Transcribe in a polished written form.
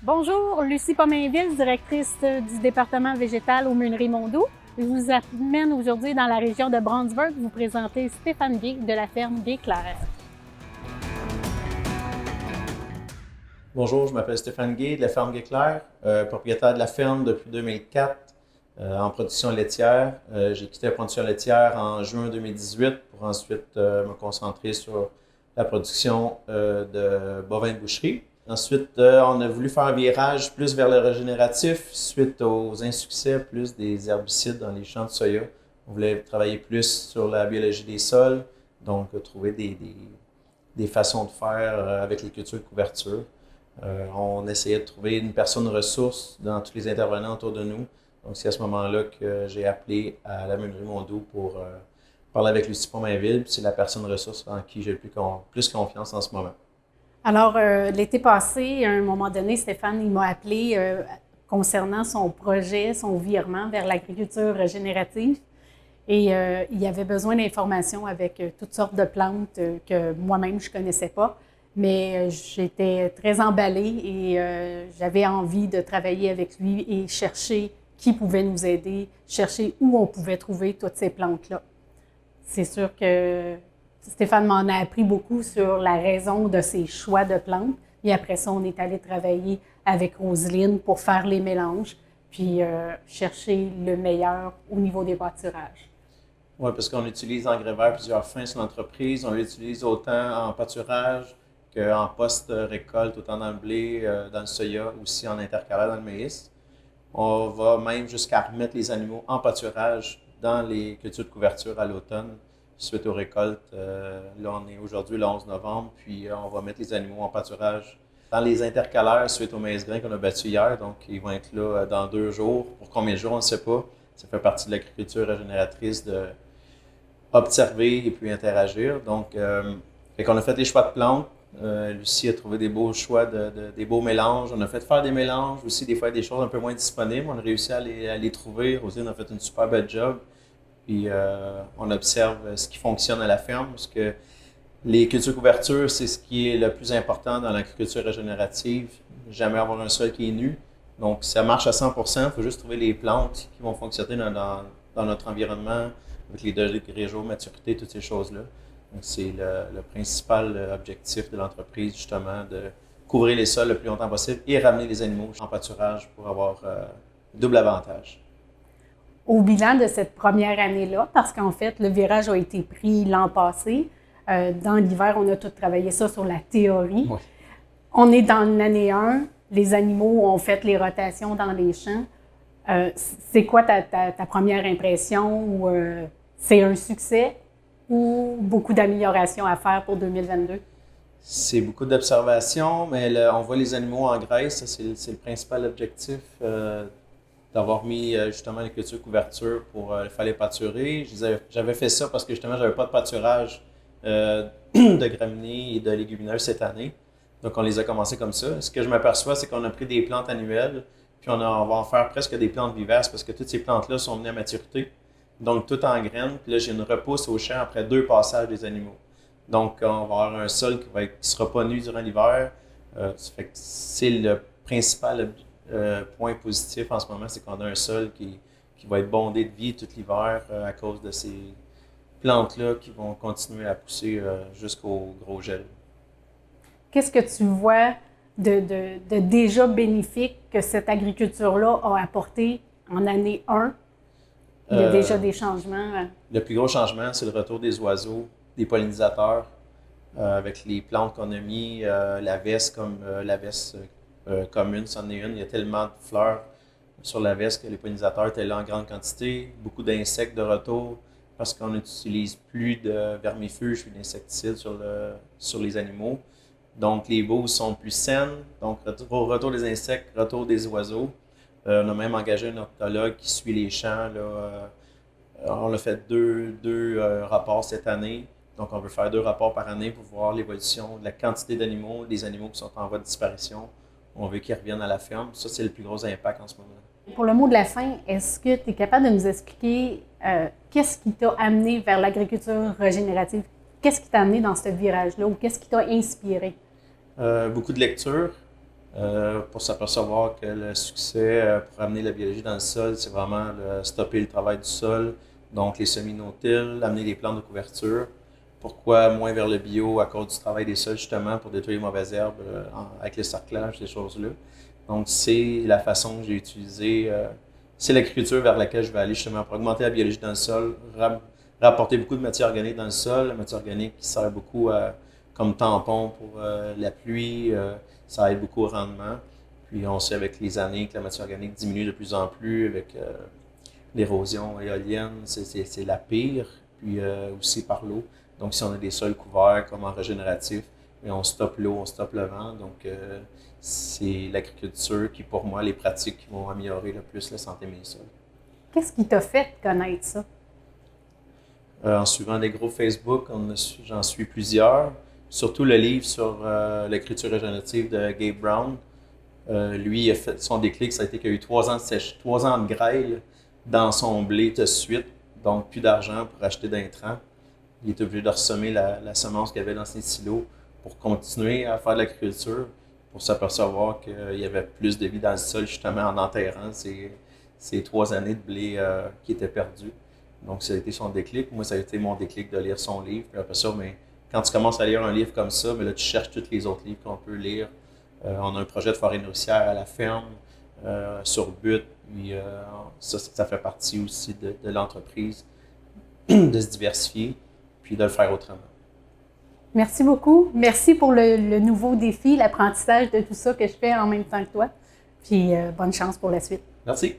Bonjour, Lucie Pomainville, directrice du département végétal aux Meuneries Mondoux. Je vous amène aujourd'hui dans la région de Brownsburg vous présenter Stéphane Gay de la ferme Gay-Clair. Bonjour, je m'appelle Stéphane Gay de la ferme Gay-Clair, propriétaire de la ferme depuis 2004 en production laitière. J'ai quitté la production laitière en juin 2018 pour ensuite me concentrer sur la production de bovins de boucherie. Ensuite, on a voulu faire un virage plus vers le régénératif suite aux insuccès plus des herbicides dans les champs de soya. On voulait travailler plus sur la biologie des sols, donc trouver des façons de faire avec les cultures de couverture. On essayait de trouver une personne ressource dans tous les intervenants autour de nous. Donc, c'est à ce moment-là que j'ai appelé à la Meunerie Mondoux pour parler avec Lucie Pomainville. C'est la personne ressource en qui j'ai plus confiance en ce moment. Alors, l'été passé, à un moment donné, Stéphane, il m'a appelé concernant son projet, son virement vers l'agriculture régénérative. Et il y avait besoin d'informations avec toutes sortes de plantes que moi-même je ne connaissais pas. Mais j'étais très emballée et j'avais envie de travailler avec lui et chercher qui pouvait nous aider, chercher où on pouvait trouver toutes ces plantes-là. C'est sûr que Stéphane m'en a appris beaucoup sur la raison de ses choix de plantes. Et après ça, on est allé travailler avec Roselyne pour faire les mélanges, puis chercher le meilleur au niveau des pâturages. Oui, parce qu'on utilise engrais verts plusieurs fins sur l'entreprise. On l'utilise autant en pâturage qu'en post-récolte, autant dans le blé, dans le soya, aussi en intercalaire dans le maïs. On va même jusqu'à remettre les animaux en pâturage dans les cultures de couverture à l'automne, suite aux récoltes. Là, on est aujourd'hui le 11 novembre, puis on va mettre les animaux en pâturage dans les intercalaires suite au maïs grain qu'on a battu hier. Donc, ils vont être là dans 2 jours. Pour combien de jours, on ne sait pas. Ça fait partie de l'agriculture régénératrice de observer et puis interagir. Donc, on a fait les choix de plantes. Lucie a trouvé des beaux choix, des beaux mélanges. On a fait faire des mélanges, aussi des fois des choses un peu moins disponibles. On a réussi à les trouver. Rosine a fait une super belle job. Puis on observe ce qui fonctionne à la ferme, parce que les cultures couverture, c'est ce qui est le plus important dans l'agriculture régénérative. Jamais avoir un sol qui est nu. Donc, ça marche à 100%. Il faut juste trouver les plantes qui vont fonctionner dans notre environnement, avec les degrés jour, maturité, toutes ces choses-là. Donc, c'est le principal objectif de l'entreprise, justement, de couvrir les sols le plus longtemps possible et ramener les animaux en pâturage pour avoir double avantage. Au bilan de cette première année-là, parce qu'en fait, le virage a été pris l'an passé. Dans l'hiver, on a tout travaillé ça sur la théorie. Oui. On est dans l'année 1, les animaux ont fait les rotations dans les champs. C'est quoi ta première impression? Ou c'est un succès ou beaucoup d'améliorations à faire pour 2022? C'est beaucoup d'observations, mais on voit les animaux en graisse. Ça, c'est le principal objectif d'avoir mis justement les cultures couverture pour le faire les pâturer. J'avais fait ça parce que justement, j'avais pas de pâturage de graminées et de légumineuses cette année. Donc, on les a commencés comme ça. Ce que je m'aperçois, c'est qu'on a pris des plantes annuelles, puis on va en faire presque des plantes vivaces parce que toutes ces plantes-là sont menées à maturité. Donc, tout en graines. Puis là, j'ai une repousse au champ après 2 passages des animaux. Donc, on va avoir un sol qui ne sera pas nu durant l'hiver. Ça fait que c'est le principal point positif en ce moment, c'est qu'on a un sol qui va être bondé de vie tout l'hiver à cause de ces plantes-là qui vont continuer à pousser jusqu'au gros gel. Qu'est-ce que tu vois de déjà bénéfique que cette agriculture-là a apporté en année 1? Il y a déjà des changements. Le plus gros changement, c'est le retour des oiseaux, des pollinisateurs, avec les plantes qu'on a mis, la veste comme la veste commune, c'en est une. Il y a tellement de fleurs sur la veste que les pollinisateurs étaient là en grande quantité. Beaucoup d'insectes de retour parce qu'on n'utilise plus de vermifuges et d'insecticides sur les animaux. Donc, les bouses sont plus saines. Donc, retour des insectes, retour des oiseaux. On a même engagé un ornithologue qui suit les champs. Là, on a fait deux rapports cette année. Donc, on veut faire 2 rapports par année pour voir l'évolution de la quantité d'animaux, des animaux qui sont en voie de disparition. On veut qu'ils reviennent à la ferme. Ça, c'est le plus gros impact en ce moment. Pour le mot de la fin, est-ce que tu es capable de nous expliquer qu'est-ce qui t'a amené vers l'agriculture régénérative? Qu'est-ce qui t'a amené dans ce virage-là ou qu'est-ce qui t'a inspiré? Beaucoup de lectures. pour s'apercevoir que le succès pour amener la biologie dans le sol, c'est vraiment stopper le travail du sol, donc les semi-no-till, amener les plantes de couverture. Pourquoi moins vers le bio à cause du travail des sols, justement, pour détruire les mauvaises herbes avec le sarclage, ces choses-là. Donc, c'est la façon que j'ai utilisée. C'est l'agriculture vers laquelle je vais aller, justement, pour augmenter la biologie dans le sol, rapporter beaucoup de matière organique dans le sol. La matière organique qui sert beaucoup comme tampon pour la pluie, ça aide beaucoup au rendement. Puis, on sait avec les années que la matière organique diminue de plus en plus avec l'érosion éolienne, c'est la pire. Puis, aussi par l'eau. Donc, si on a des sols couverts comme en régénératif, mais on stoppe l'eau, on stoppe le vent. Donc, c'est l'agriculture qui, pour moi, les pratiques qui vont améliorer le plus la santé de mes sols. Qu'est-ce qui t'a fait connaître ça? En suivant des groupes Facebook, j'en suis plusieurs. Surtout le livre sur l'agriculture régénérative de Gabe Brown. Lui, il a fait son déclic, ça a été qu'il a eu 3 ans de grêle dans son blé de suite, donc plus d'argent pour acheter d'intrants. Il est obligé de ressemer la semence qu'il y avait dans ses silos pour continuer à faire de l'agriculture, pour s'apercevoir qu'il y avait plus de vie dans le sol, justement en enterrant ces 3 années de blé qui étaient perdues. Donc, ça a été son déclic. Moi, ça a été mon déclic de lire son livre. Puis après ça, mais quand tu commences à lire un livre comme ça, mais là, tu cherches tous les autres livres qu'on peut lire. On a un projet de forêt nourricière à la ferme, sur but. Puis ça fait partie aussi de l'entreprise, de se diversifier, puis de le faire autrement. Merci beaucoup. Merci pour le nouveau défi, l'apprentissage de tout ça que je fais en même temps que toi. Puis bonne chance pour la suite. Merci.